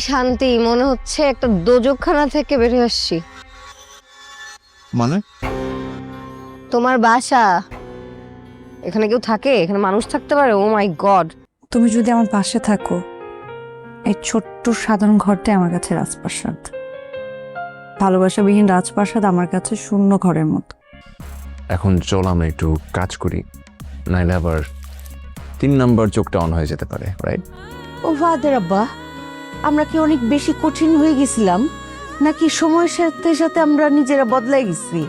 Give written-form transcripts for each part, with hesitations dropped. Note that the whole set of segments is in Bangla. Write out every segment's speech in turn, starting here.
শান্তি, মনে হচ্ছে একটা দোজকখানা থেকে বের হয়ে আসছি। মানে তোমার বাসা এখানে কেউ থাকে? এখানে মানুষ থাকতে পারে? ও মাই গড। তুমি যদি আমার পাশে থাকো, এই ছোট্ট সাধারণ ঘরটাই আমার কাছে রাজপ্রাসাদ। ভালোবাসাবিহীন রাজপ্রাসাদ আমার কাছে শূন্য ঘরের মতো। এখন চল আমরা একটু কাজ করি, নাইলে আবার 3 নাম্বার চোখটা অন হয়ে যেতে পারে, রাইট? ও ফাদের আব্বা, আমরা কি অনেক বেশি কঠিন হয়ে গেছিলাম, নাকি সময়ের সাথে সাথে আমরা নিজেরা বদলাই গেছি?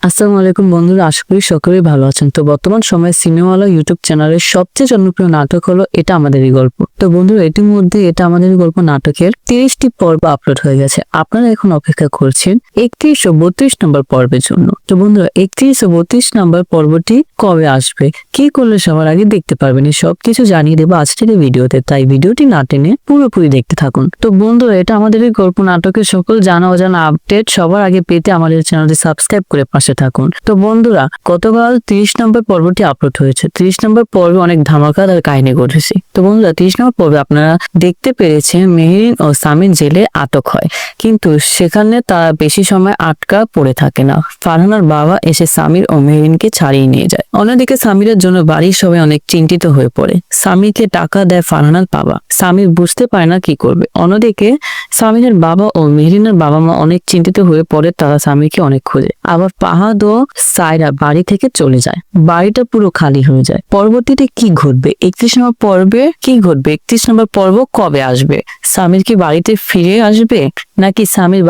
আসসালামু আলাইকুম বন্ধুরা, আশা করি সকলেই ভালো আছেন। তো বর্তমান সময়ে সিনেমাওয়ালা ইউটিউব চ্যানেলের সবচেয়ে জনপ্রিয় নাটক হলো এটা আমাদেরই গল্প। তো বন্ধুরা, ইতিমধ্যে এটা আমাদেরই গল্প নাটকের 30টি পর্ব আপলোড হয়ে গেছে। আপনারা এখন অপেক্ষা করছেন 31 ও 32 নম্বর পর্বের জন্য। তো বন্ধুরা, 31 ও 32 নম্বর পর্বটি কবে আসবে, কি করলে সবার আগে দেখতে পারবেন, এই সবকিছু জানিয়ে দেবো আজকের এই ভিডিওতে। তাই ভিডিওটি না টেনে পুরোপুরি দেখতে থাকুন। তো বন্ধুরা, এটা আমাদেরই গল্প নাটকের সকল জানা অজানা আপডেট সবার আগে পেতে আমাদের চ্যানেলটি সাবস্ক্রাইব করে পাশে থাকুন। তো বন্ধুরা, গতকাল 30 নম্বর পর্বটি আপলোড হয়েছে। 30 নম্বর পর্বে অনেক ধামাকাদার কাহিনী ঘটেছে। তো বন্ধুরা, 30 নম্বর পর্বে আপনারা দেখতে পেরেছেন মেহেরিন ও সামির জেলে আটক হয়, কিন্তু সেখানে তারা বেশি সময় আটকা পড়ে থাকে না। ফারহানার বাবা এসে সামির ও মেহেরিনকে ছাড়িয়ে নিয়ে যায়। অন্যদিকে সামিরের জন্য বাড়ির সবাই অনেক চিন্তিত হয়ে পড়ে। সামিরকে টাকা দেয় ফারহানার বাবা। সামির বুঝতে পারে না কি করবে। অন্যদিকে সামিরের বাবা ও মেহেরিনের বাবা মা অনেক চিন্তিত হয়ে পড়ে। তারা সামিরকে অনেক খোঁজে। আবার ফাহাদ ও সায়রা বাড়ি থেকে চলে যায়। বাড়িটা পুরো খালি হয়ে যায়। পরবর্তীতে কি ঘটবে, 31 নম্বর পর্বে কি ঘটবে, 31 নম্বর পর্ব কবে আসবে? সামির কি বাড়িতে ফিরে আসবে, নাকি সামির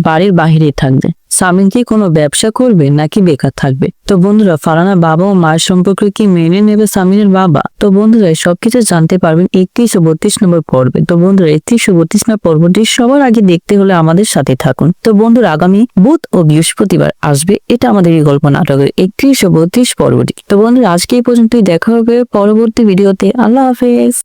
বাড়ির বাহিরে থাকবে? সামির কি কোনো ব্যবসা করবে নাকি বেকার থাকবে? তো বন্ধুরা, ফারহানার বাবা ও মায়ের সম্পর্কে কি মেনে নেবে সামিরের বাবা? তো বন্ধুরা, সবকিছু জানতে পারবেন 31 ও 32 নম্বর পর্বে। তো বন্ধুরা, 31 ও 32 নম্বর পর্বটি সবার আগে দেখতে হলে আমাদের সাথে থাকুন। তো বন্ধুরা, আগামী বুধ ও বৃহস্পতিবার আসবে এটা আমাদের এই গল্প নাটকের 31 ও 32 পর্বটি। তো বন্ধুরা, আজকে এই পর্যন্তই, দেখা হবে পরবর্তী ভিডিওতে। আল্লাহ হাফেজ।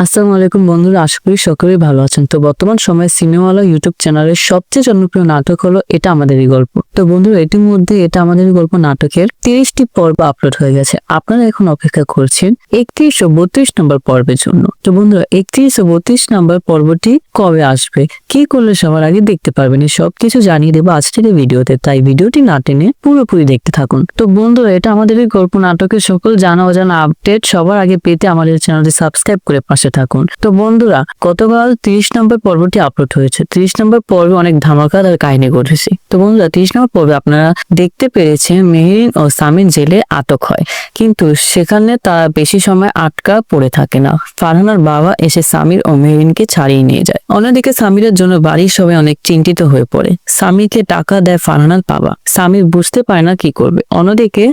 আসসালামু আলাইকুম বন্ধুরা, আশা করি সকলেই ভালো আছেন। তো বর্তমান সময়ে সিনেমাওয়ালা ইউটিউব চ্যানেলের সবচেয়ে জনপ্রিয় নাটক হলো এটা আমাদেরই গল্প। তো বন্ধুরা, ইতিমধ্যে এটা আমাদেরই গল্প নাটকের 30টি পর্ব আপলোড হয়ে গেছে। আপনারা এখন অপেক্ষা করছেন 31 ও 32 নম্বর পর্বের জন্য। তো বন্ধুরা, 31 ও 32 নম্বর পর্বটি কবে আসবে, কি করলে সবার আগে দেখতে পারবেন, এই সবকিছু জানিয়ে দেবো আজকের এই ভিডিওতে। তাই ভিডিওটি না টেনে পুরোপুরি দেখতে থাকুন। তো বন্ধুরা, এটা আমাদেরই গল্প নাটকের সকল জানা অজানা আপডেট সবার আগে পেতে আমাদের চ্যানেলটি সাবস্ক্রাইব করে পাশে থাকুন। তো বন্ধুরা, গতকাল 30 নম্বর পর্বটি আপলোড হয়েছে। 30 নম্বর পর্বে অনেক ধামাকাদার কাহিনী ঘটেছে। তো বন্ধুরা, 30 নম্বর পর্বে আপনারা দেখতে পেরেছেন মেহেরিন ও সামির জেলে আটক হয়, কিন্তু সেখানে তারা বেশি সময় আটকা পড়ে থাকে না। ফারহানার বাবা এসে সামির ও মেহেরিনকে ছাড়িয়ে নিয়ে যায়। অন্যদিকে সামিরের জন্য বাড়ির সবাই অনেক চিন্তিত হয়ে পড়ে। সামিরকে টাকা দেয় ফারহানার বাবা। সামির বুঝতে পারে না কি করবে। অন্যদিকে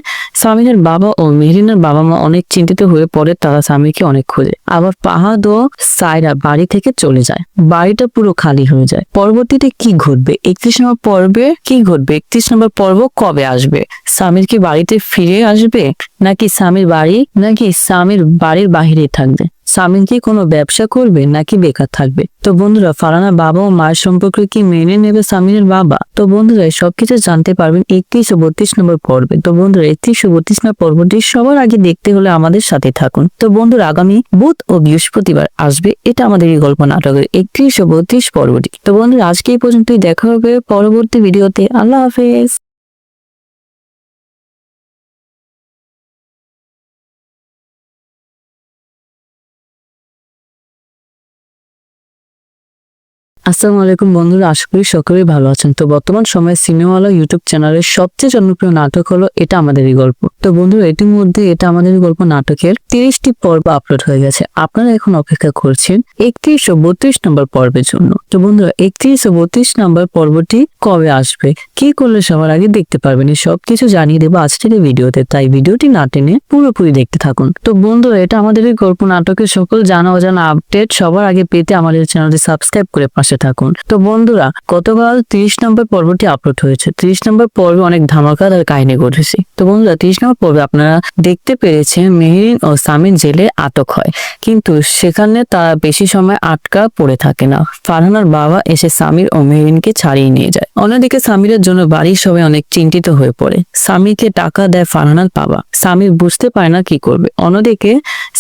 সামিরের বাবা ও মেহেরিনের বাবা মা অনেক চিন্তিত হয়ে পড়ে। তারা সামিরকে অনেক খোঁজে। আবার ফাহাদ ও সায়রা বাড়ি থেকে চলে যায়। বাড়িটা পুরো খালি হয়ে যায়। পরবর্তীতে কি ঘটবে, 31 নম্বর পর্বে কি ঘটবে, 31 নম্বর পর্ব কবে আসবে? সামির কি বাড়িতে ফিরে আসবে, নাকি সামির বাড়ির বাহিরে থাকবে? সামির কি কোনো ব্যবসা করবে নাকি বেকার থাকবে? তো বন্ধুরা, ফারহানার বাবা ও মায়ের সম্পর্কে কি মেনে নেবে সামিরের বাবা? তো বন্ধুরা, সবকিছু জানতে পারবেন 31 ও 32 নম্বর পর্বে। তো বন্ধুরা, 31 ও 32 নম্বর পর্বটি সবার আগে দেখতে হলে আমাদের সাথে থাকুন। তো বন্ধুরা, আগামী বুধ ও বৃহস্পতিবার আসবে এটা আমাদের এই গল্প নাটকের 31 ও 32 পর্বটি। তো বন্ধুরা, আজকে এই পর্যন্তই, দেখা হবে পরবর্তী ভিডিওতে। আল্লাহ হাফেজ। আসসালামু আলাইকুম বন্ধুরা, আশা করি সকলেই ভালো আছেন। তো বর্তমান সময়ে সিনেমাওয়ালা ইউটিউব চ্যানেলের সবচেয়ে জনপ্রিয় নাটক হলো এটা আমাদেরই গল্প। তো বন্ধুরা, ইতিমধ্যে এটা আমাদেরই গল্প নাটকের 30টি পর্ব আপলোড হয়ে গেছে। আপনারা এখন অপেক্ষা করছেন 31 ও 32 নম্বর পর্বের জন্য। তো বন্ধুরা, 31 ও 32 নম্বর পর্বটি কবে আসবে, কি করলে সবার আগে দেখতে পারবেন, এই সবকিছু জানিয়ে দেবো আজকের এই ভিডিওতে। তাই ভিডিওটি না টেনে পুরোপুরি দেখতে থাকুন। তো বন্ধুরা, এটা আমাদেরই গল্প নাটকের সকল জানা অজানা আপডেট সবার আগে পেতে আমাদের চ্যানেলটি সাবস্ক্রাইব করে পাশে পাশে থাকুন। তো বন্ধুরা, গতকাল 30 নম্বর পর্বটি আপলোড হয়েছে। 30 নম্বর পর্বে অনেক ধামাকাদার কাহিনী ঘটেছে। তো বন্ধুরা, 30 নম্বর পর্বে আপনারা দেখতে পেরেছেন মেহেরিন ও সামির জেলে আটক হয়, কিন্তু সেখানে তারা বেশি সময় আটকা পড়ে থাকে না। ফারহানার বাবা এসে সামির ও মেহেরিনকে ছাড়িয়ে নিয়ে যায়। অন্যদিকে সামিরের জন্য বাড়ির সবাই অনেক চিন্তিত হয়ে পড়ে। সামিরকে টাকা দেয় ফারহানার বাবা। সামির বুঝতে পারে না কি করবে। অন্যদিকে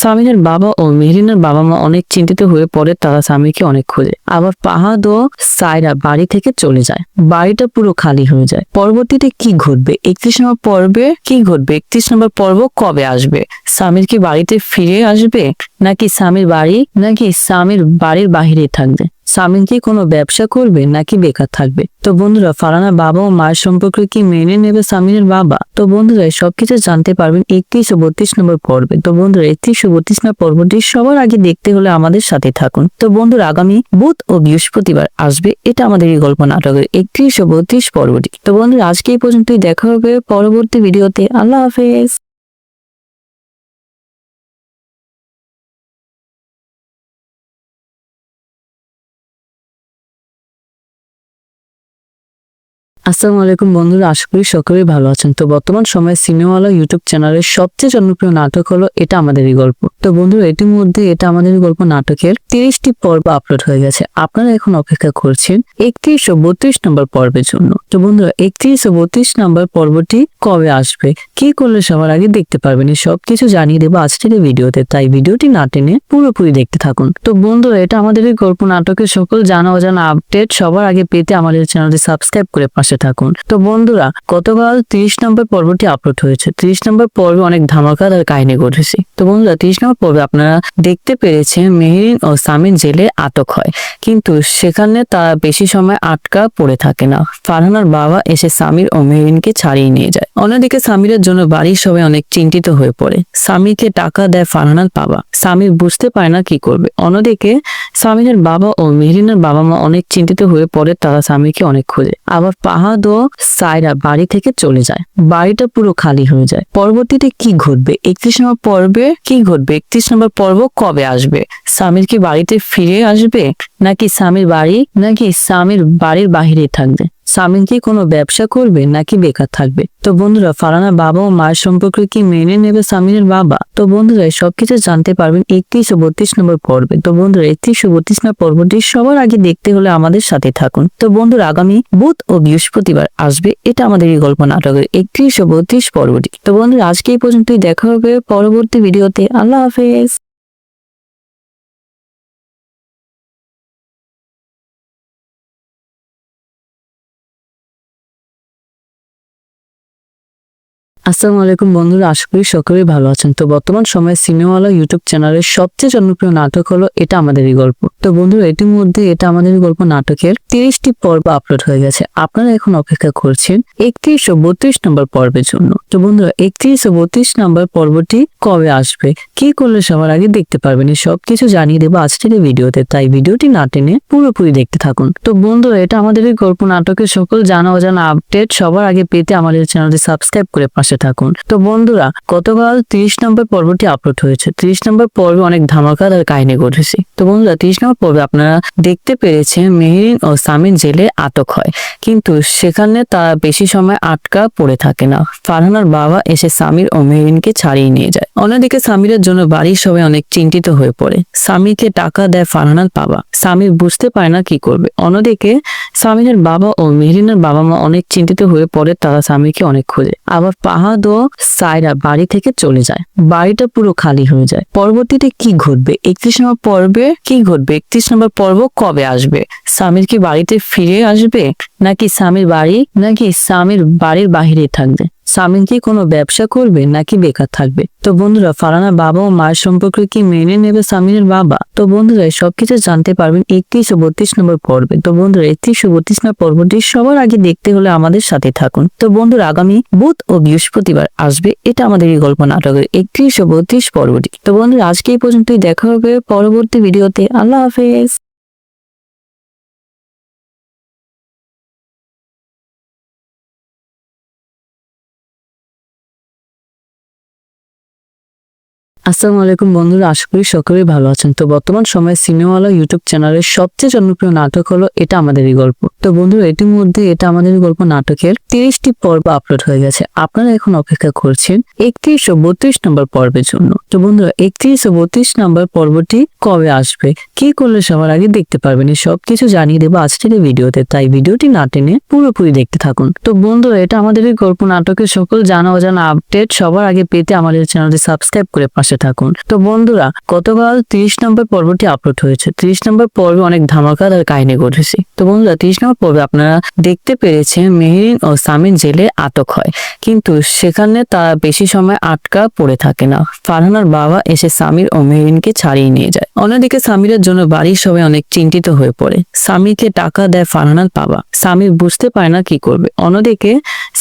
সামিরের বাবা ও মেহরিনের বাবা মা অনেক চিন্তিত হয়ে পড়ে। তারা সামিরকে অনেক খোঁজে। আবার ফাহাদ ও সায়রা বাড়ি থেকে চলে যায়। বাড়িটা পুরো খালি হয়ে যায়। পরবর্তীতে কি ঘটবে, 31 নম্বর পর্বে কি ঘটবে, 31 নম্বর পর্ব কবে আসবে? সামির কি বাড়িতে ফিরে আসবে, নাকি সামির বাড়ির বাহিরে থাকবে? সামির কি কোনো ব্যবসা করবে নাকি বেকার থাকবে? তো বন্ধুরা, ফারহানার বাবা ও মায়ের সম্পর্কে কি মেনে নেবে সামিরের বাবা? তো বন্ধুরা, সবকিছু জানতে পারবেন 31 ও 32 নম্বর পর্বে। তো বন্ধুরা, 31 ও 32 নম্বর পর্বটি সবার আগে দেখতে হলে আমাদের সাথে থাকুন। তো বন্ধুরা, আগামী বুধ ও বৃহস্পতিবার আসবে এটা আমাদের এই গল্প নাটকের 31 ও 32 পর্বটি। তো বন্ধুরা, আজকে এই পর্যন্তই। দেখা হবে পরবর্তী ভিডিওতে। আল্লাহ হাফেজ। আসসালামু আলাইকুম বন্ধুরা, আশা করি সকলেই ভালো আছেন। তো বর্তমান সময়ে সিনেমাওয়ালা ইউটিউব চ্যানেলের সবচেয়ে জনপ্রিয় নাটক হলো এটা আমাদেরই গল্প। তো বন্ধুরা, ইতিমধ্যে এটা আমাদেরই গল্প নাটকের 30টি পর্ব আপলোড হয়ে গেছে। আপনারা এখন অপেক্ষা করছেন 31 ও 32 নম্বর পর্বের জন্য। তো বন্ধুরা, 31 ও 32 নম্বর পর্বটি কবে আসবে, কি করলে সবার আগে দেখতে পারবেন, এই সবকিছু জানিয়ে দেবো আজকের এই ভিডিওতে। তাই ভিডিওটি না টেনে পুরোপুরি দেখতে থাকুন। তো বন্ধুরা, এটা আমাদেরই গল্প নাটকের সকল জানা অজানা আপডেট সবার আগে পেতে আমাদের চ্যানেলটি সাবস্ক্রাইব করে পাশে থাকুন। তো বন্ধুরা, গতকাল 30 নম্বর পর্বটি আপলোড হয়েছে। 30 নম্বর পর্বে অনেক ধামাকাদার কাহিনী ঘটেছে। তো বন্ধুরা, 30 নম্বর পর্বে আপনারা দেখতে পেরেছেন মেহেরিন ও সামির জেলে আটক হয়, কিন্তু সেখানে তারা বেশি সময় আটকা পড়ে থাকে না। ফারহানার বাবা এসে সামির ও মেহেরিনকে ছাড়িয়ে নিয়ে যায়। অন্যদিকে সামিরের জন্য বাড়ির সবাই অনেক চিন্তিত হয়ে পড়ে। সামিরকে টাকা দেয় ফারহানার বাবা। সামির বুঝতে পারে না কি করবে। অন্যদিকে সামিরের বাবা ও মেহরিনের বাবা মা অনেক চিন্তিত হয়ে পড়ে। তারা সামিরকে অনেক খোঁজে। আবার ফাহাদ ও সায়রা বাড়ি থেকে চলে যায়। বাড়িটা পুরো খালি হয়ে যায়। পরবর্তীতে কি ঘটবে, 31 নম্বর পর্বে কি ঘটবে, 31 নম্বর পর্ব কবে আসবে? সামির কি বাড়িতে ফিরে আসবে, নাকি সামির বাড়ির বাহিরে থাকবে? সামির কি কোনো ব্যবসা করবে নাকি বেকার থাকবে? তো বন্ধুরা, ফারহানার বাবা ও মায়ের সম্পর্কে কি মেনে নেবে সামিরের বাবা? তো বন্ধুরা, সবকিছু জানতে পারবেন 31 ও 32 নম্বর পর্বে। তো বন্ধুরা, 31 ও 32 নম্বর পর্বটি সবার আগে দেখতে হলে আমাদের সাথে থাকুন। তো বন্ধুরা, আগামী বুধ ও বৃহস্পতিবার আসবে এটা আমাদের এই গল্প নাটকের 31 ও 32 পর্বটি। তো বন্ধুরা, আজকে এই পর্যন্তই। দেখা হবে পরবর্তী ভিডিওতে। আল্লাহ হাফেজ। আসসালামু আলাইকুম বন্ধুরা, আশা করি সকলেই ভালো আছেন। তো বর্তমান সময়ে সিনেমাওয়ালা ইউটিউব চ্যানেলের সবচেয়ে জনপ্রিয় নাটক হলো এটা আমাদেরই গল্প। তো বন্ধুরা, ইতিমধ্যে এটা আমাদেরই গল্প নাটকের 30টি পর্ব আপলোড হয়ে গেছে। আপনারা এখন অপেক্ষা করছেন 31 ও 32 নম্বর পর্বের জন্য। তো বন্ধুরা, 31 ও 32 নম্বর পর্বটি কবে আসবে, কি করলে সবার আগে দেখতে পারবেন, এই সবকিছু জানিয়ে দেবো আজকের এই ভিডিওতে। তাই ভিডিওটি না টেনে পুরোপুরি দেখতে থাকুন। তো বন্ধুরা, এটা আমাদেরই গল্প নাটকের সকল জানা অজানা আপডেট সবার আগে পেতে আমাদের চ্যানেলটি সাবস্ক্রাইব করে পাশে থাকুন। তো বন্ধুরা, গতকাল 30 নম্বর পর্বটি আপলোড হয়েছে। 30 নম্বর পর্বে অনেক ধামাকাদার কাহিনী ঘটেছে। তো বন্ধুরা, 30 নম্বর পর্বে আপনারা দেখতে পেরেছেন মেহেরিন ও সামির জেলে আটক হয়, কিন্তু সেখানে তারা বেশি সময় আটকা পড়ে থাকে না। ফারহানার বাবা এসে সামির ও মেহেরিনকে ছাড়িয়ে নিয়ে যায়। অন্যদিকে সামিরের জন্য বাড়ির সবাই অনেক চিন্তিত হয়ে পড়ে। সামিরকে টাকা দেয় ফারহানার বাবা। সামির বুঝতে পারে না কি করবে। অন্যদিকে সামিরের বাবা ও মেহরিনের বাবা মা অনেক চিন্তিত হয়ে পড়ে। তারা সামিরকে অনেক খোঁজে। আবার ফাহাদ ও সায়রা বাড়ি থেকে চলে যায়। বাড়িটা পুরো খালি হয়ে যায়। পরবর্তীতে কি ঘটবে, 31 নম্বর পর্বে কি ঘটবে, 31 নম্বর পর্ব কবে আসবে? সামির কি বাড়িতে ফিরে আসবে, নাকি সামির বাড়ির বাহিরে থাকবে? সামির কি কোনো ব্যবসা করবে নাকি বেকার থাকবে? তো বন্ধুরা, ফারহানার বাবা ও মায়ের সম্পর্কে কি মেনে নেবে সামিরের বাবা? তো বন্ধুরা, সবকিছু জানতে পারবেন 31 ও 32 নম্বর পর্বে। তো বন্ধুরা, 31 ও 32 নম্বর পর্বটি সবার আগে দেখতে হলে আমাদের সাথে থাকুন। তো বন্ধুরা, আগামী বুধ ও বৃহস্পতিবার আসবে এটা আমাদের এই গল্প নাটকের 31 ও 32 পর্বটি। তো বন্ধুরা, আজকে এই পর্যন্তই। দেখা হবে পরবর্তী ভিডিওতে। আল্লাহ হাফেজ। আসসালামু আলাইকুম বন্ধুরা, আশা করি সকলেই ভালো আছেন। তো বর্তমান সময়ে সিনেমাওয়ালা ইউটিউব চ্যানেলের সবচেয়ে জনপ্রিয় নাটক হলো এটা আমাদেরই গল্প। তো বন্ধুরা, এটির মধ্যে এটা আমাদেরই গল্প নাটকের 30টি পর্ব আপলোড হয়ে গেছে। আপনারা এখন অপেক্ষা করছেন 31 ও 32 নম্বর পর্বের জন্য। তো বন্ধুরা, 31 ও 32 নম্বর পর্বটি কবে আসবে, কি করলে সবার আগে দেখতে পারবেন, এই সবকিছু জানিয়ে দেবো আজকের এই ভিডিওতে। তাই ভিডিওটি না টেনে পুরোপুরি দেখতে থাকুন। তো বন্ধুরা, এটা আমাদেরই গল্প নাটকের সকল জানা অজানা আপডেট সবার আগে পেতে আমাদের চ্যানেলটি সাবস্ক্রাইব করে পাশে থাকুন। তো বন্ধুরা, গতকাল 30 নম্বর পর্বটি আপলোড হয়েছে। 30 নম্বর পর্বে অনেক ধামাকাদার কাহিনী ঘটেছে। তো বন্ধুরা, 30 নম্বর পর্বে আপনারা দেখতে পেরেছেন মেহেরিন ও সামির জেলে আটক হয়, কিন্তু সেখানে তারা বেশি সময় আটকা পড়ে থাকে না। ফারহানার বাবা এসে সামির ও মেহেরিনকে ছাড়িয়ে নিয়ে যায়। অন্যদিকে সামিরের জন্য বাড়ির সবাই অনেক চিন্তিত হয়ে পড়ে। সামিরকে টাকা দেয় ফারহানার বাবা। সামির বুঝতে পারে না কি করবে। অন্যদিকে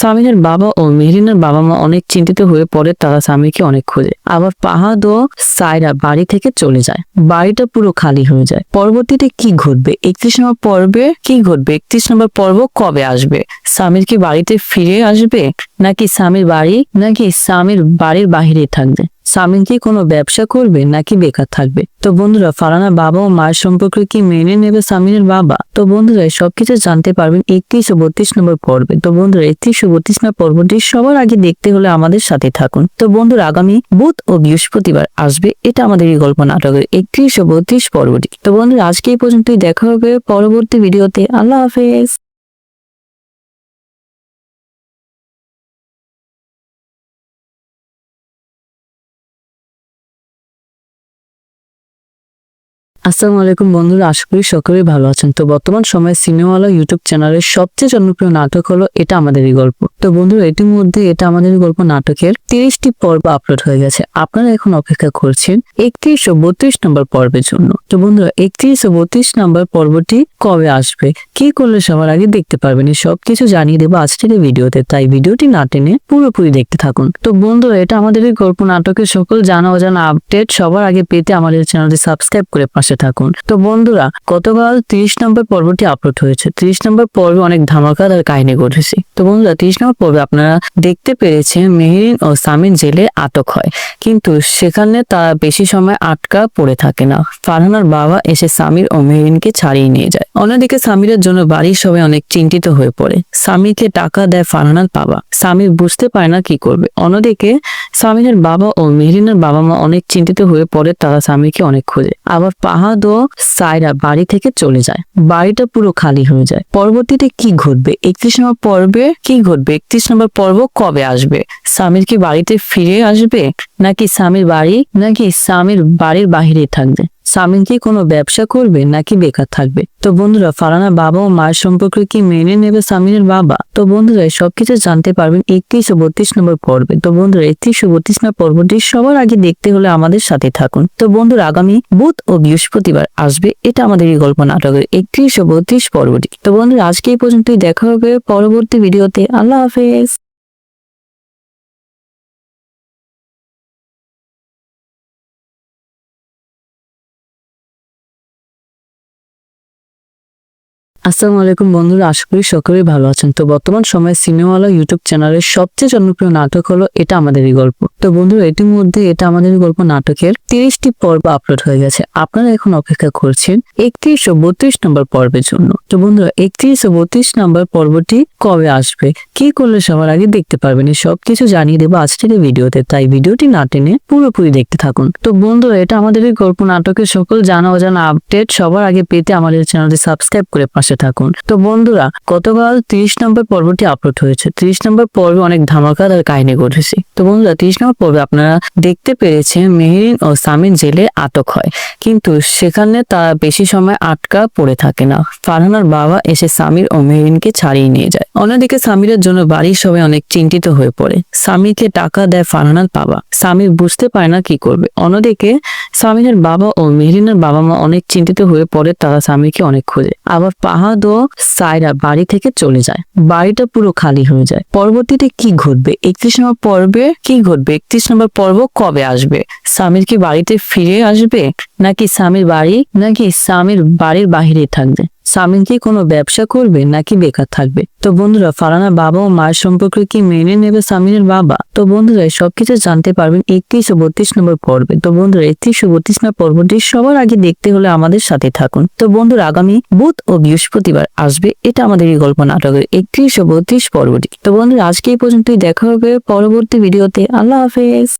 সামিরের বাবা ও মেহেরিনের বাবা মা অনেক চিন্তিত হয়ে পড়ে। তারা সামিরকে অনেক খোঁজে। আবার ফাহাদ ও সায়রা বাড়ি থেকে চলে যায়। বাড়িটা পুরো খালি হয়ে যায়। পরবর্তীতে কি ঘটবে, 31 নম্বর পর্বে কি ঘটবে, 31 নম্বর পর্ব কবে আসবে, সামির কি বাড়িতে ফিরে আসবে, নাকি সামির বাড়ির বাহিরে থাকবে, সামির কি কোনো ব্যবসা করবে নাকি বেকার থাকবে। তো বন্ধুরা, ফারহানার বাবা ও মায়ের সম্পর্কে কি মেনে নেবে সামিরের বাবা। তো বন্ধুরা, সবকিছু জানতে পারবেন 31 ও 32 নম্বর পর্বে। তো বন্ধুরা, 31 ও 32 নম্বর পর্বটি সবার আগে দেখতে হলে আমাদের সাথে থাকুন। তো বন্ধুরা, আগামী বুধ ও বৃহস্পতিবার আসবে এটা আমাদের এই গল্প নাটকের 31 ও 32 পর্বটি। তো বন্ধুরা, আজকে এই পর্যন্তই, দেখা হবে পরবর্তী ভিডিওতে। আল্লাহ হাফেজ। আসসালামু আলাইকুম বন্ধুরা, আশা করি সকলেই ভালো আছেন। তো বর্তমান সময়ে সিনেমাওয়ালা ইউটিউব চ্যানেলের সবচেয়ে জনপ্রিয় নাটক হলো এটা আমাদেরই গল্প। তো বন্ধুরা, এটির মধ্যে এটা আমাদেরই গল্প নাটকের 30টি পর্ব আপলোড হয়ে গেছে। আপনারা এখন অপেক্ষা করছেন 31 ও 32 নম্বর পর্বের জন্য। তো বন্ধুরা, 31 ও 32 নম্বর পর্বটি কবে আসবে, কি করলে সবার আগে দেখতে পারবেন, এই সবকিছু জানিয়ে দেবো আজকের এই ভিডিওতে। তাই ভিডিওটি না টেনে পুরোপুরি দেখতে থাকুন। তো বন্ধুরা, এটা আমাদেরই গল্প নাটকের সকল জানা অজানা আপডেট সবার আগে পেতে আমাদের চ্যানেলটি সাবস্ক্রাইব করে পাশে থাকুন। তো বন্ধুরা, গতকাল 30 নম্বর পর্বটি আপলোড হয়েছে। 30 নম্বর পর্বে অনেক ধামাকাদার কাহিনী ঘটেছে। তো বন্ধুরা, 30 নম্বর পর্বে আপনারা দেখতে পেরেছেন মেহেরিন ও সামির জেলে আটক হয়, কিন্তু সেখানে তারা বেশি সময় আটকা পড়ে থাকে না। ফারহানার বাবা এসে সামির ও মেহেরিনকে ছাড়িয়ে নিয়ে যায়। অন্যদিকে সামিরের জন্য বাড়ির সবাই অনেক চিন্তিত হয়ে পড়ে। সামিরকে টাকা দেয় ফারহানার বাবা। সামির বুঝতে পারে না কি করবে। অন্যদিকে সামিরের বাবা ও মেহেরিনের বাবা মা অনেক চিন্তিত হয়ে পড়ে। তারা সামিরকে অনেক খোঁজে। আবার ফাহাদ ও সায়রা বাড়ি থেকে চলে যায়। বাড়িটা পুরো খালি হয়ে যায়। পরবর্তীতে কি ঘটবে, 31 নম্বর পর্বে কি ঘটবে, 31 নম্বর পর্ব কবে আসবে, সামির কি বাড়িতে ফিরে আসবে, নাকি সামির বাড়ির বাহিরে থাকবে, সামির কি কোনো ব্যবসা করবে নাকি বেকার থাকবে। তো বন্ধুরা, ফারহানার বাবা ও মায়ের সম্পর্কে কি মেনে নেবে সামিরের বাবা। তো বন্ধুরা, সবকিছু জানতে পারবেন 31 ও 32 নম্বর পর্বে। তো বন্ধুরা, 31 ও 32 নম্বর পর্বটি সবার আগে দেখতে হলে আমাদের সাথে থাকুন। তো বন্ধুরা, আগামী বুধ ও বৃহস্পতিবার আসবে এটা আমাদের এই গল্প নাটকের 31 ও 32 পর্বটি। তো বন্ধুরা, আজকে এই পর্যন্তই, দেখা হবে পরবর্তী ভিডিওতে। আল্লাহ হাফেজ। আসসালামু আলাইকুম বন্ধুরা, আশা করি সকলেই ভালো আছেন। তো বর্তমান সময়ে সিনেমাওয়ালা ইউটিউব চ্যানেলের সবচেয়ে জনপ্রিয় নাটক হলো এটা আমাদেরই গল্প। তো বন্ধুরা, এটির মধ্যে এটা আমাদেরই গল্প নাটকের 30টি পর্ব আপলোড হয়ে গেছে। আপনারা এখন অপেক্ষা করছেন 31 ও 32 নম্বর পর্বের জন্য। তো বন্ধুরা, 31 ও 32 নম্বর পর্বটি কবে আসবে, কি করলে সবার আগে দেখতে পারবেন, এই সবকিছু জানিয়ে দেবো আজকের এই ভিডিওতে। তাই ভিডিওটি না টেনে পুরোপুরি দেখতে থাকুন। তো বন্ধুরা, এটা আমাদেরই গল্প নাটকের সকল জানা অজানা আপডেট সবার আগে পেতে আমাদের চ্যানেলটি সাবস্ক্রাইব করে পাশে থাকুন। তো বন্ধুরা, গতকাল 30 নম্বর পর্বটি আপলোড হয়েছে। 30 নম্বর পর্বে অনেক ধামাকাদার কাহিনী ঘটেছে। তো বন্ধুরা, 30 নম্বর পর্বে আপনারা দেখতে পেরেছেন মেহেরিন ও সামির জেলে আটক হয়, কিন্তু সেখানে তারা বেশি সময় আটকা পড়ে থাকে না। ফারহানার বাবা এসে সামির ও মেহেরিনকে ছাড়িয়ে নিয়ে যায়। অন্যদিকে সামিরের জন্য বাড়ির সবাই অনেক চিন্তিত হয়ে পড়ে। সামিরকে টাকা দেয় ফারহানার বাবা। সামির বুঝতে পারে না কি করবে। অন্যদিকে সামিরের বাবা ও মেহেরিনের বাবা মা অনেক চিন্তিত হয়ে পড়ে। তারা সামিরকে অনেক খোঁজে। আবার ফাহাদ ও সায়রা বাড়ি থেকে চলে যায়। বাড়িটা পুরো খালি হয়ে যায়। পরবর্তীতে কি ঘটবে, 31 নম্বর পর্বে কি ঘটবে, 31 নম্বর পর্ব কবে আসবে, সামির কি বাড়িতে ফিরে আসবে, নাকি সামির বাড়ির বাহিরে থাকবে, সামিন কি কোনো ব্যবসা করবে নাকি বেকার থাকবে? তো বন্ধুরা ফারহানার বাবা ও মায়ের সম্পর্কে কি মেনে নেবে সামিনের বাবা? তো বন্ধুরা এই সবকিছু জানতে পারবেন 31 ও 32 নম্বর পর্বে। তো বন্ধুরা 31 ও 32 নম্বর পর্বটি সবার আগে দেখতে হলে আমাদের সাথে থাকুন। তো বন্ধুরা আগামী বুধ ও বৃহস্পতিবার আসবে এটা আমাদের এই গল্প নাটকের 31 ও 32 পর্বটি। তো বন্ধুরা আজকে এই পর্যন্তই, দেখা হবে পরবর্তী ভিডিওতে। আল্লাহ হাফেজ।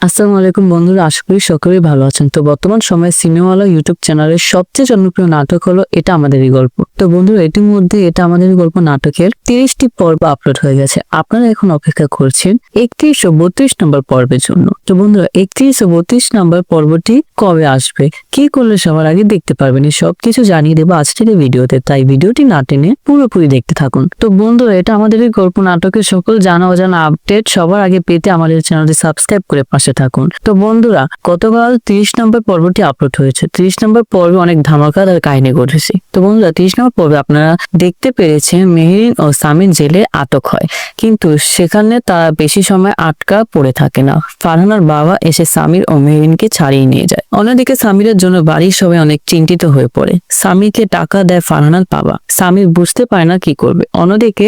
আসসালামু আলাইকুম বন্ধুরা, আশা করি সকলেই ভালো আছেন। তো বর্তমান সময়ে সিনেমাওয়ালা ইউটিউব চ্যানেলের সবচেয়ে জনপ্রিয় নাটক হলো এটা আমাদেরই গল্প। তো বন্ধুরা ইতিমধ্যে এটা আমাদেরই গল্প নাটকের 30টি পর্ব আপলোড হয়ে গেছে। আপনারা এখন অপেক্ষা করছেন 31 ও 32 নম্বর পর্বের জন্য। তো বন্ধুরা 31 ও 32 নম্বর পর্বটি কবে আসবে, কি করলে সবার আগে দেখতে পারবেন, এই সবকিছু জানিয়ে দেবো আজকের এই ভিডিওতে। তাই ভিডিওটি না টেনে পুরোপুরি দেখতে থাকুন। তো বন্ধুরা এটা আমাদেরই গল্প নাটকের সকল জানা অজানা আপডেট সবার আগে পেতে আমাদের চ্যানেলটি সাবস্ক্রাইব করে পাশে থাকুন। তো বন্ধুরা গতকাল 30 নম্বর পর্বটি আপলোড হয়েছে। 30 নম্বর পর্বে অনেক ধামাকাদার কাহিনী ঘটেছে। তো বন্ধুরা 30 নম্বর পর্বে আপনারা দেখতে পেরেছেন মেহেরিন ও সামিন জেলে আটক হয়, কিন্তু সেখানে তারা বেশি সময় আটকা পড়ে থাকে না। ফারহানার বাবা এসে সামির ও মেহেরিনকে ছাড়িয়ে নিয়ে যায়। অন্যদিকে সামিরের জন্য বাড়ির সবাই অনেক চিন্তিত হয়ে পড়ে। সামিরকে টাকা দেয় ফারহানার বাবা। সামির বুঝতে পারে না কি করবে। অন্যদিকে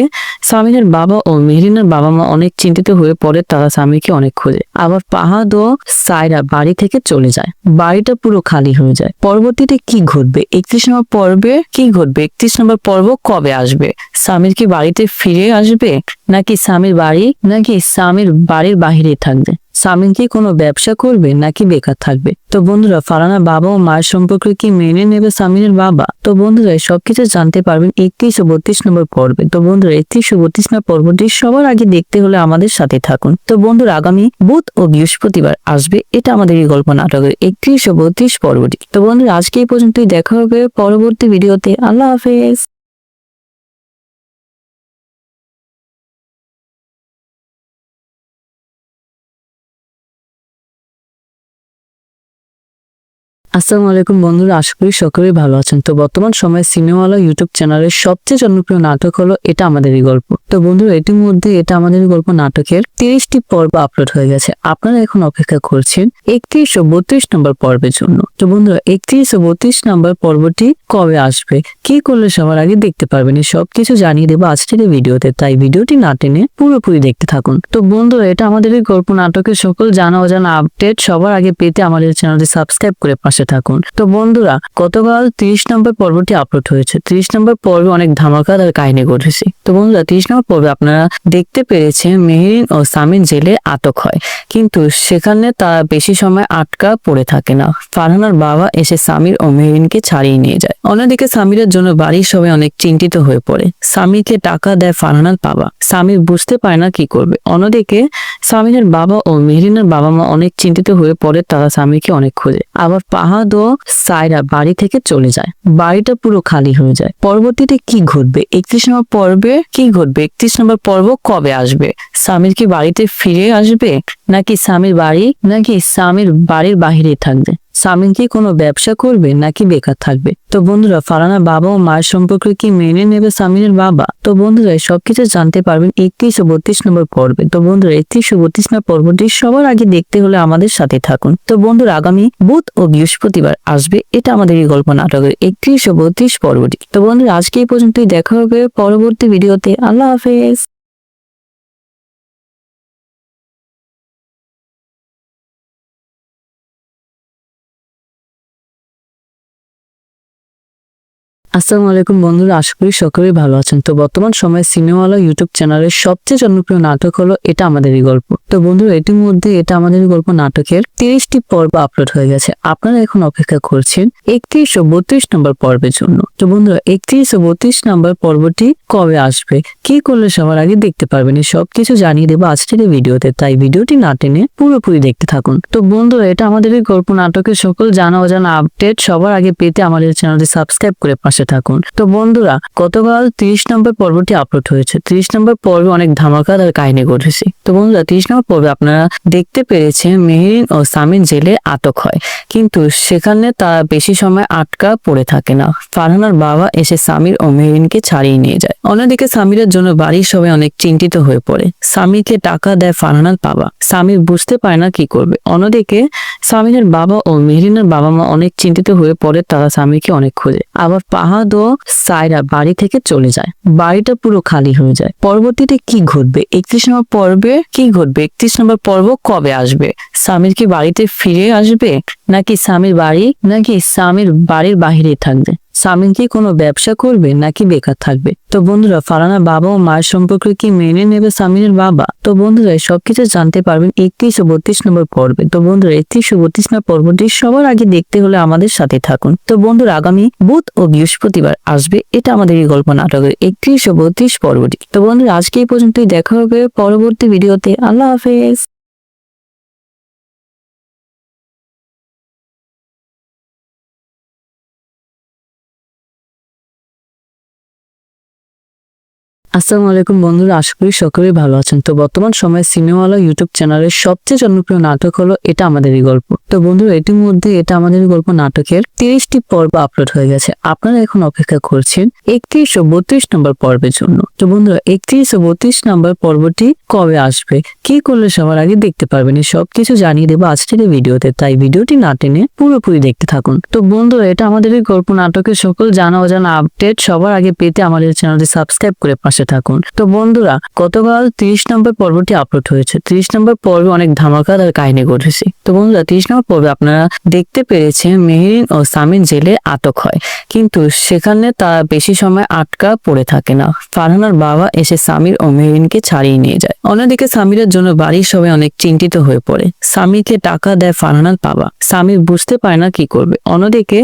সামিরের বাবা ও মেহেরিনের বাবা মা অনেক চিন্তিত হয়ে পড়ে। তারা সামিরকে অনেক খোঁজে। আবার ফাহাদ ও সায়রা বাড়ি থেকে চলে যায়। বাড়িটা পুরো খালি হয়ে যায়। পরবর্তীতে কি ঘটবে, 31 নম্বর পর্বে কি ঘটবে, 31 নম্বর পর্ব কবে আসবে? সামির কি বাড়িতে ফিরে আসবে নাকি সামির বাড়ির বাহিরে থাকবে? সামিন কি কোনো ব্যবসা করবে নাকি বেকার থাকবে? তো বন্ধুরা ফারহানার বাবা ও মায়ের সম্পর্কে কি মেনে নেবে সামিনের বাবা? তো বন্ধুরা সবকিছু জানতে পারবেন 31 ও 32 নম্বর পর্বে। তো বন্ধুরা 31 ও 32 নম্বর পর্বটি সবার আগে দেখতে হলে আমাদের সাথে থাকুন। তো বন্ধুরা আগামী বুধ ও বৃহস্পতিবার আসবে এটা আমাদের এই গল্প নাটকের 31 ও 32 পর্বটি। তো বন্ধুরা আজকে এই পর্যন্তই, দেখা হবে পরবর্তী ভিডিওতে। আল্লাহ হাফেজ। আসসালামু আলাইকুম বন্ধুরা, আশা করি সকলেই ভালো আছেন। তো বর্তমান সময়ে সিনেমাওয়ালা ইউটিউব চ্যানেলের সবচেয়ে জনপ্রিয় নাটক হলো এটা আমাদেরই গল্প। তো বন্ধুরা ইতিমধ্যে এটা আমাদেরই গল্প নাটকের 30টি পর্ব আপলোড হয়ে গেছে। আপনারা এখন অপেক্ষা করছেন 31 ও 32 নম্বর পর্বের জন্য। তো বন্ধুরা 31 ও 32 নম্বর পর্বটি কবে আসবে, কি করলে সবার আগে দেখতে পারবেন, এই সবকিছু জানিয়ে দেবো আজকের এই ভিডিওতে। তাই ভিডিওটি না টেনে পুরোপুরি দেখতে থাকুন। তো বন্ধুরা এটা আমাদেরই গল্প নাটকের সকল জানা অজানা আপডেট সবার আগে পেতে আমাদের চ্যানেলটি সাবস্ক্রাইব করে পাশে থাকুন। তো বন্ধুরা গতকাল 30 নম্বর পর্বটি আপলোড হয়েছে। 30 নম্বর পর্বে অনেক ধামাকাদার কাহিনী ঘটেছে। তো বন্ধুরা 30 নম্বর পর্বে আপনারা দেখতে পেরেছেন মেহেরিন ও সামিন জেলে আটক হয়, কিন্তু সেখানে তারা বেশি সময় আটকা পড়ে থাকে না। ফারহানার বাবা এসে সামির ও মেহেরিনকে ছাড়িয়ে নিয়ে যায়। অন্যদিকে সামিরের জন্য বাড়ির সবাই অনেক চিন্তিত হয়ে পড়ে। সামিরকে টাকা দেয় ফারহানার বাবা। সামির বুঝতে পারে না কি করবে। অন্যদিকে সামিরের বাবা ও মেহেরিনের বাবা মা অনেক চিন্তিত হয়ে পড়ে। তারা সামিরকে অনেক খোঁজে। আবার ফাহাদ ও সায়রা বাড়ি থেকে চলে যায়। বাড়িটা পুরো খালি হয়ে যায়। পরবর্তীতে কি ঘটবে, 31 নম্বর পর্বে কি ঘটবে, 31 নম্বর পর্ব কবে আসবে? সামির কি বাড়িতে ফিরে আসবে নাকি সামির বাড়ির বাহিরে থাকবে? সামিন কি কোনো ব্যবসা করবে নাকি বেকার থাকবে? তো বন্ধুরা ফারহানার বাবা ও মায়ের সম্পর্কে কি মেনে নেবে সামিনের বাবা? তো বন্ধুরা সবকিছু জানতে পারবেন 31 ও 32 নম্বর পর্বে। তো বন্ধুরা 31 ও 32 নম্বর পর্বটি সবার আগে দেখতে হলে আমাদের সাথে থাকুন। তো বন্ধুরা আগামী বুধ ও বৃহস্পতিবার আসবে এটা আমাদের এই গল্প নাটকের 31 ও 32 পর্বটি। তো বন্ধুরা আজকে এই পর্যন্তই, দেখা হবে পরবর্তী ভিডিওতে। আল্লাহ হাফেজ। আসসালামু আলাইকুম বন্ধুরা, আশা করি সকলেই ভালো আছেন। তো বর্তমান সময়ে সিনেমাওয়ালা ইউটিউব চ্যানেলের সবচেয়ে জনপ্রিয় নাটক হলো এটা আমাদেরই গল্প। তো বন্ধুরা ইতিমধ্যে এটা আমাদেরই গল্প নাটকের 30টি পর্ব আপলোড হয়ে গেছে। আপনারা এখন অপেক্ষা করছেন 31 ও 32 নম্বর পর্বের জন্য। তো বন্ধুরা 31 ও 32 নম্বর পর্বটি কবে আসবে, কি করলে সবার আগে দেখতে পারবেন, এই সবকিছু জানিয়ে দেবো আজকের এই ভিডিওতে। তাই ভিডিওটি না টেনে পুরোপুরি দেখতে থাকুন। তো বন্ধুরা এটা আমাদেরই গল্প নাটকের সকল জানা অজানা আপডেট সবার আগে পেতে আমাদের চ্যানেলটি সাবস্ক্রাইব করে পাশে পাশে থাকুন। তো বন্ধুরা, গতকাল 30 নম্বর পর্বটি আপলোড হয়েছে। 30 নম্বর পর্বে অনেক ধামাকাদার কাহিনী ঘটেছে। তো বন্ধুরা, 30 নম্বর পর্বে আপনারা দেখতে পেরেছেন মেহেরিন ও সামির জেলে আটক হয়, কিন্তু সেখানে তারা বেশি সময় আটকা পড়ে থাকে না। ফারহানার বাবা এসে সামির ও মেহেরিনকে ছাড়িয়ে নিয়ে যায়। অন্যদিকে সামিরের জন্য বাড়ির সবাই অনেক চিন্তিত হয়ে পড়ে। সামিরকে টাকা দেয় ফারহানার বাবা। সামির বুঝতে পারে না কি করবে। অন্যদিকে সামিরের বাবা ও মেহরিনের বাবা মা অনেক চিন্তিত হয়ে পড়ে। তারা সামিরকে অনেক খোঁজে। আবার ফাহাদ ও সায়রা বাড়ি থেকে চলে যায়। বাড়িটা পুরো খালি হয়ে যায়। পরবর্তীতে কি ঘটবে, 31 নম্বর পর্বে কি ঘটবে, 31 নম্বর পর্ব কবে আসবে? সামির কি বাড়িতে ফিরে আসবে, নাকি সামির বাড়ির বাহিরে থাকবে? সামির কি কোনো ব্যবসা করবে নাকি বেকার থাকবে? তো বন্ধুরা, ফারহানার বাবা ও মায়ের সম্পর্কে কি মেনে নেবে সামিরের বাবা? তো বন্ধুরা, সবকিছু জানতে পারবেন 31 ও 32 নম্বর পর্বে। তো বন্ধুরা, 31 ও 32 নম্বর পর্বটি সবার আগে দেখতে হলে আমাদের সাথে থাকুন। তো বন্ধুরা, আগামী বুধ ও বৃহস্পতিবার আসবে এটা আমাদের এই গল্প নাটকের 31 ও 32 পর্বটি। তো বন্ধুরা, আজকে এই পর্যন্তই। দেখা হবে পরবর্তী ভিডিওতে। আল্লাহ হাফেজ। আসসালামু আলাইকুম বন্ধুরা, আশা করি সকলেই ভালো আছেন। তো বর্তমান সময়ে সিনেমাওয়ালা ইউটিউব চ্যানেলের সবচেয়ে জনপ্রিয় নাটক হলো এটা আমাদেরই গল্প। তো বন্ধুরা, ইতিমধ্যে এটা আমাদেরই গল্প নাটকের 30টি পর্ব আপলোড হয়ে গেছে। আপনারা এখন অপেক্ষা করছেন 31 ও 32 নম্বর পর্বের জন্য। তো বন্ধুরা, 31 ও 32 নম্বর পর্বটি কবে আসবে, কি করলে সবার আগে দেখতে পারবেন, এই সবকিছু জানিয়ে দেবো আজকের এই ভিডিওতে। তাই ভিডিওটি না টেনে পুরোপুরি দেখতে থাকুন। তো বন্ধুরা, এটা আমাদেরই গল্প নাটকের সকল জানা অজানা আপডেট সবার আগে পেতে আমাদের চ্যানেলটি সাবস্ক্রাইব করে পাশে থাকুন। তো বন্ধুরা, গতকাল 30 নম্বর পর্বটি আপলোড হয়েছে। 30 নম্বর পর্বে অনেক ধামাকাদার কাহিনী ঘটেছে। তো বন্ধুরা, 30 নম্বর পর্বে আপনারা দেখতে পেরেছেন মেহেরিন ও সামির জেলে আটক হয়, কিন্তু সেখানে তারা বেশি সময় আটকা পড়ে থাকে না। ফারহানার বাবা এসে সামির ও মেহেরিনকে ছাড়িয়ে নিয়ে যায়। অন্যদিকে সামিরের জন্য বাড়ির সবাই অনেক চিন্তিত হয়ে পড়ে। সামিরকে টাকা দেয় ফারহানার বাবা। সামির বুঝতে পারে না কি করবে। অন্যদিকে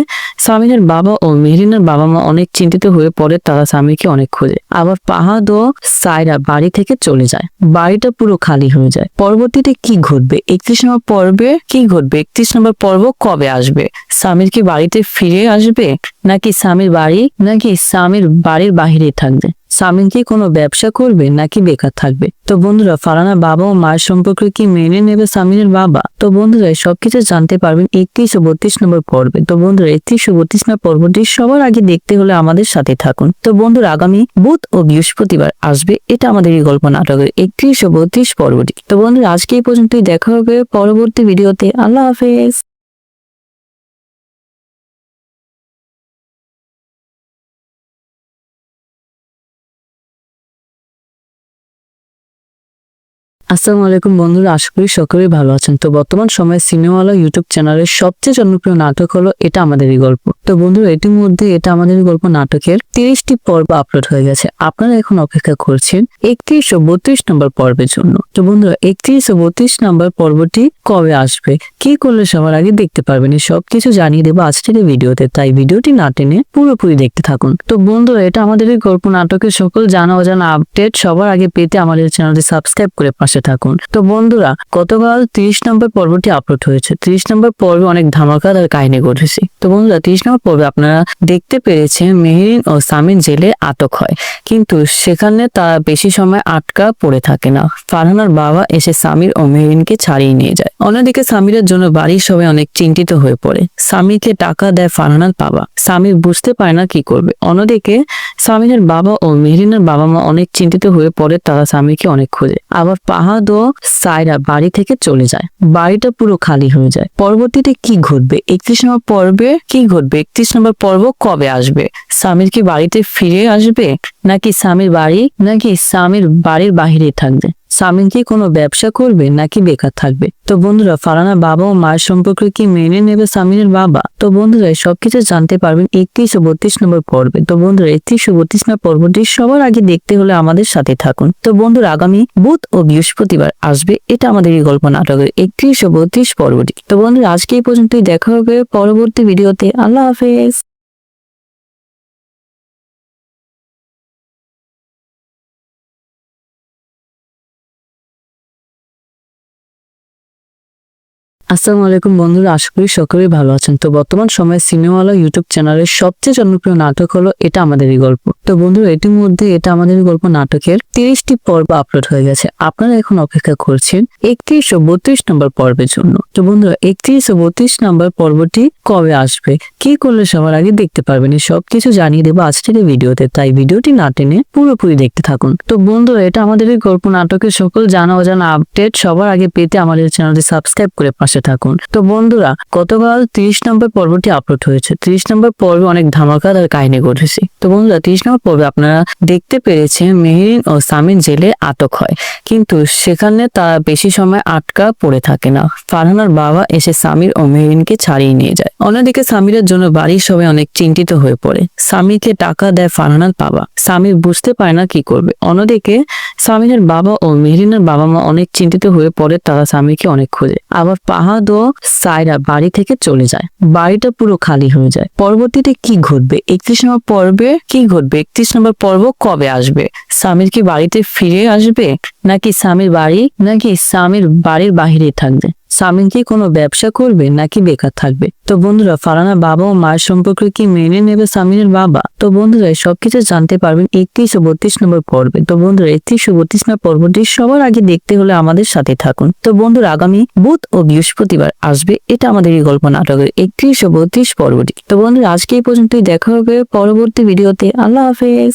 সামিরের বাবা ও মেহরিনের বাবা মা অনেক চিন্তিত হয়ে পড়ে। তারা সামিরকে অনেক খোঁজে। আবার ফাহাদ ও সায়রা বাড়ি থেকে চলে যায়। বাড়িটা পুরো খালি হয়ে যায়। পরবর্তীতে কি ঘটবে, 31 নম্বর পর্বে কি ঘটবে, 31 নম্বর পর্ব কবে আসবে? সামির কি বাড়িতে ফিরে আসবে, নাকি সামির বাড়ির বাহিরে থাকবে? সামির কি কোনো ব্যবসা করবে নাকি বেকার থাকবে? তো বন্ধুরা, ফারহানার বাবা ও মায়ের সম্পর্কে কি মেনে নেবে সামিরের বাবা? তো বন্ধুরা, সবকিছু জানতে পারবেন 31 ও 32 নম্বর পর্বে। তো বন্ধুরা, 31 ও 32 নম্বর পর্বটি সবার আগে দেখতে হলে আমাদের সাথে থাকুন। তো বন্ধুরা, আগামী বুধ ও বৃহস্পতিবার আসবে এটা আমাদের এই গল্প নাটকের 31 ও 32 পর্বটি। তো বন্ধুরা, আজকে এই পর্যন্তই। দেখা হবে পরবর্তী ভিডিওতে। আল্লাহ হাফেজ। আসসালামু আলাইকুম বন্ধুরা, আশা করি সকলেই ভালো আছেন। তো বর্তমান সময়ে সিনেমাওয়ালা ইউটিউব চ্যানেলের সবচেয়ে জনপ্রিয় নাটক হলো এটা আমাদেরই গল্প। তো বন্ধুরা, ইতিমধ্যে এটা আমাদেরই গল্প নাটকের 30টি পর্ব আপলোড হয়ে গেছে। আপনারা এখন অপেক্ষা করছেন 31 ও 32 নম্বর পর্বের জন্য। তো বন্ধুরা, 31 ও 32 নম্বর পর্বটি কবে আসবে, কি করলে সবার আগে দেখতে পারবেন, এই সবকিছু জানিয়ে দেবো আজকের এই ভিডিওতে। তাই ভিডিওটি না টেনে পুরোপুরি দেখতে থাকুন। তো বন্ধুরা, এটা আমাদেরই গল্প নাটকের সকল জানা অজানা আপডেট সবার আগে পেতে আমাদের চ্যানেলটি সাবস্ক্রাইব করে পাশে থাকুন। তো বন্ধুরা, গতকাল 30 নম্বর পর্বটি আপলোড হয়েছে। 30 নম্বর পর্বে অনেক ধামাকাদার কাহিনী ঘটেছে। তো বন্ধুরা, 30 নম্বর পর্বে আপনারা দেখতে পেরেছেন মেহেরিন ও সামির জেলে আটক হয়, কিন্তু সেখানে তারা বেশি সময় আটকা পড়ে থাকে না। ফারহানার বাবা এসে সামির ও মেহেরিনকে ছাড়িয়ে নিয়ে যায়। অন্যদিকে সামিরের জন্য বাড়ির সবাই অনেক চিন্তিত হয়ে পড়ে। সামিরকে টাকা দেয় ফারহানার বাবা। সামির বুঝতে পারে না কি করবে। অন্যদিকে সামিরের বাবা ও মেহরিনের বাবা মা অনেক চিন্তিত হয়ে পড়ে। তারা সামিরকে অনেক খোঁজে। আবার ফাহাদ ও সায়রা বাড়ি থেকে চলে যায়। বাড়িটা পুরো খালি হয়ে যায়। পরবর্তীতে কি ঘটবে, 31 নম্বর পর্বে কি ঘটবে, 31 নম্বর পর্ব কবে আসবে? সামির কি বাড়িতে ফিরে আসবে, নাকি সামির বাড়ির বাহিরে থাকবে? সামির কি কোনো ব্যবসা করবে নাকি বেকার থাকবে? তো বন্ধুরা, ফারহানার বাবা ও মায়ের সম্পর্কে কি মেনে নেবে সামিরের বাবা? তো বন্ধুরা, সবকিছু জানতে পারবেন 31 ও 32 নম্বর পর্বে। তো বন্ধুরা, 31 ও 32 নম্বর পর্বটি সবার আগে দেখতে হলে আমাদের সাথে থাকুন। তো বন্ধুরা, আগামী বুধ ও বৃহস্পতিবার আসবে এটা আমাদের এই গল্প নাটকের 31 ও 32 পর্বটি। তো বন্ধুরা, আজকে এই পর্যন্তই। দেখা হবে পরবর্তী ভিডিওতে। আল্লাহ হাফেজ। আসসালামু আলাইকুম বন্ধুরা, আশা করি সকলেই ভালো আছেন। তো বর্তমান সময়ে সিনেমাওয়ালা ইউটিউব চ্যানেলের সবচেয়ে জনপ্রিয় নাটক হলো এটা আমাদেরই গল্প। তো বন্ধুরা, এটির মধ্যে এটা আমাদেরই গল্প নাটকের 30টি পর্ব আপলোড হয়ে গেছে। আপনারা এখন অপেক্ষা করছেন 31 ও 32 নম্বর পর্বের জন্য। তো বন্ধুরা, 31 ও 32 নম্বর পর্বটি কবে আসবে, কি করলে সবার আগে দেখতে পারবেন, এই সবকিছু জানিয়ে দেবো আজকের এই ভিডিওতে। তাই ভিডিওটি না টেনে পুরোপুরি দেখতে থাকুন। তো বন্ধুরা, এটা আমাদেরই গল্প নাটকের সকল জানা অজানা আপডেট সবার আগে পেতে আমাদের চ্যানেলটি সাবস্ক্রাইব করে পাশে থাকুন। তো বন্ধুরা, গতকাল 30 নম্বর পর্বটি আপলোড হয়েছে। 30 নম্বর পর্বে অনেক ধামাকাদার কাহিনী ঘটেছে। তো বন্ধুরা, 30 নম্বর পর্বে আপনারা দেখতে পেরেছেন মেহেরিন ও সামির জেলে আটক হয়, কিন্তু সেখানে তারা বেশি সময় আটকা পড়ে থাকে না। ফারহানার বাবা এসে সামির ও মেহেরিনকে ছাড়িয়ে নিয়ে যায়। অন্যদিকে সামিরের জন্য বাড়ির সবাই অনেক চিন্তিত হয়ে পড়ে। সামিরকে টাকা দেয় ফারহানার বাবা। সামির বুঝতে পারে না কি করবে। অন্যদিকে সামিরের বাবা ও মেহেরিনের বাবা মা অনেক চিন্তিত হয়ে পড়ে। তারা সামিরকে অনেক খোঁজে। আবার ফাহাদ ও সায়রা বাড়ি থেকে চলে যায়। বাড়িটা পুরো খালি হয়ে যায়। পরবর্তীতে কি ঘটবে, 31 নম্বর পর্বে কি ঘটবে, 31 নম্বর পর্ব কবে আসবে, সামির কি বাড়িতে ফিরে আসবে, নাকি সামির বাড়ির বাহিরে থাকবে, সামির কি কোনো ব্যবসা করবে নাকি বেকার থাকবে। তো বন্ধুরা, ফারহানার বাবা ও মায়ের সম্পর্কে কি মেনে নেবে সামিরের বাবা। তো বন্ধুরা, সবকিছু জানতে পারবেন 31 ও 32 নম্বর পর্বে। তো বন্ধুরা, 31 ও 32 নম্বর পর্বটি সবার আগে দেখতে হলে আমাদের সাথে থাকুন। তো বন্ধুরা, আগামী বুধ ও বৃহস্পতিবার আসবে এটা আমাদের এই গল্প নাটকের 31 ও 32 পর্বটি। তো বন্ধুরা, আজকে এই পর্যন্তই, দেখা হবে পরবর্তী ভিডিওতে। আল্লাহ হাফেজ।